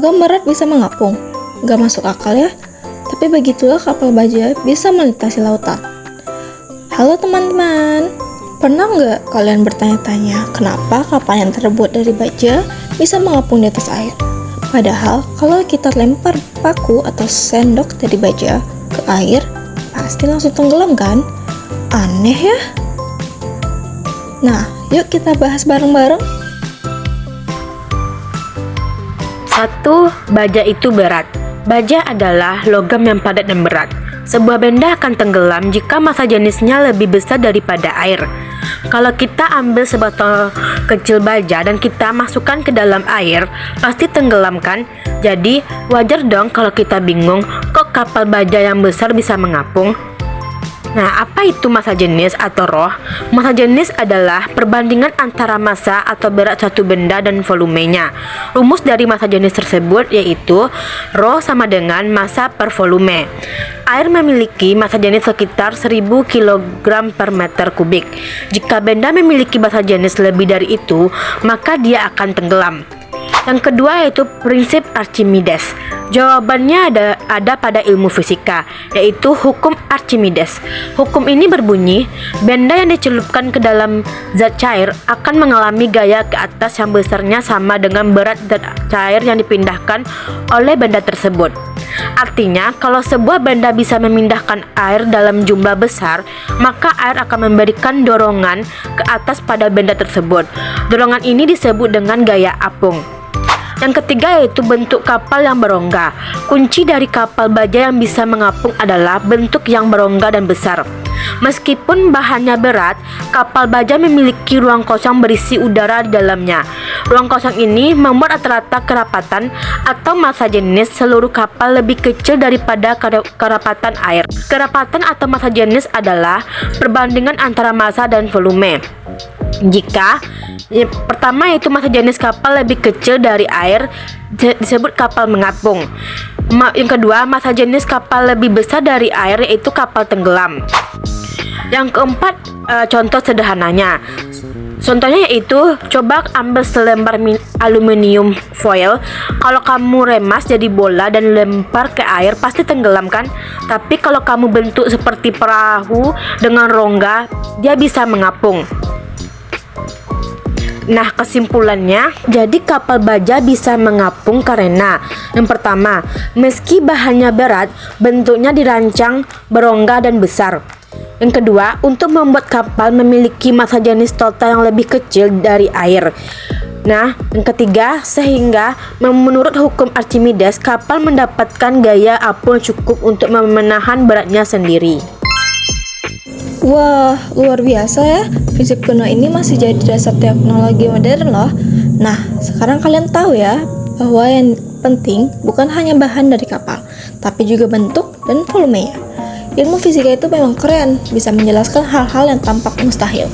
logam berat bisa mengapung. Gak masuk akal ya. Tapi begitulah kapal baja bisa melintasi lautan. Halo teman-teman, pernah nggak kalian bertanya-tanya kenapa kapal yang terbuat dari baja bisa mengapung di atas air? Padahal kalau kita lempar paku atau sendok dari baja ke air, pasti langsung tenggelam kan? Aneh ya? Nah, yuk kita bahas bareng-bareng. 1. Baja itu berat. Baja adalah logam yang padat dan berat. Sebuah benda akan tenggelam jika massa jenisnya lebih besar daripada air. Kalau kita ambil sebotol kecil baja dan kita masukkan ke dalam air, pasti tenggelam kan? Jadi wajar dong kalau kita bingung, kok kapal baja yang besar bisa mengapung? Nah, apa itu massa jenis atau roh? Massa jenis adalah perbandingan antara massa atau berat suatu benda dan volumenya. Rumus dari massa jenis tersebut yaitu roh sama dengan massa per volume. Air memiliki massa jenis sekitar 1000 kg per meter kubik. Jika benda memiliki massa jenis lebih dari itu, maka dia akan tenggelam. Yang kedua yaitu prinsip Archimedes. Jawabannya ada pada ilmu fisika, yaitu hukum Archimedes. Hukum ini berbunyi, benda yang dicelupkan ke dalam zat cair akan mengalami gaya ke atas yang besarnya sama dengan berat zat cair yang dipindahkan oleh benda tersebut. Artinya, kalau sebuah benda bisa memindahkan air dalam jumlah besar, maka air akan memberikan dorongan ke atas pada benda tersebut. Dorongan ini disebut dengan gaya apung. Yang ketiga yaitu bentuk kapal yang berongga. Kunci dari kapal baja yang bisa mengapung adalah bentuk yang berongga dan besar. Meskipun bahannya berat, kapal baja memiliki ruang kosong berisi udara di dalamnya. Ruang kosong ini membuat rata-rata kerapatan atau massa jenis seluruh kapal lebih kecil daripada kerapatan air. Kerapatan atau massa jenis adalah perbandingan antara massa dan volume. Jika pertama yaitu massa jenis kapal lebih kecil dari air disebut kapal mengapung. Yang kedua, massa jenis kapal lebih besar dari air yaitu kapal tenggelam. Yang keempat, contoh sederhananya. Contohnya yaitu, coba ambil selembar aluminium foil. Kalau kamu remas jadi bola dan lempar ke air, pasti tenggelam kan? Tapi kalau kamu bentuk seperti perahu dengan rongga, dia bisa mengapung. Nah, kesimpulannya, jadi kapal baja bisa mengapung karena yang pertama, meski bahannya berat, bentuknya dirancang berongga dan besar. Yang kedua, untuk membuat kapal memiliki massa jenis total yang lebih kecil dari air. Nah, yang ketiga, sehingga menurut hukum Archimedes, kapal mendapatkan gaya apung cukup untuk menahan beratnya sendiri. Wah, luar biasa ya. Prinsip kuno ini masih jadi dasar teknologi modern loh. Nah, sekarang kalian tahu ya bahwa yang penting bukan hanya bahan dari kapal, tapi juga bentuk dan volumenya. Ilmu fisika itu memang keren, bisa menjelaskan hal-hal yang tampak mustahil.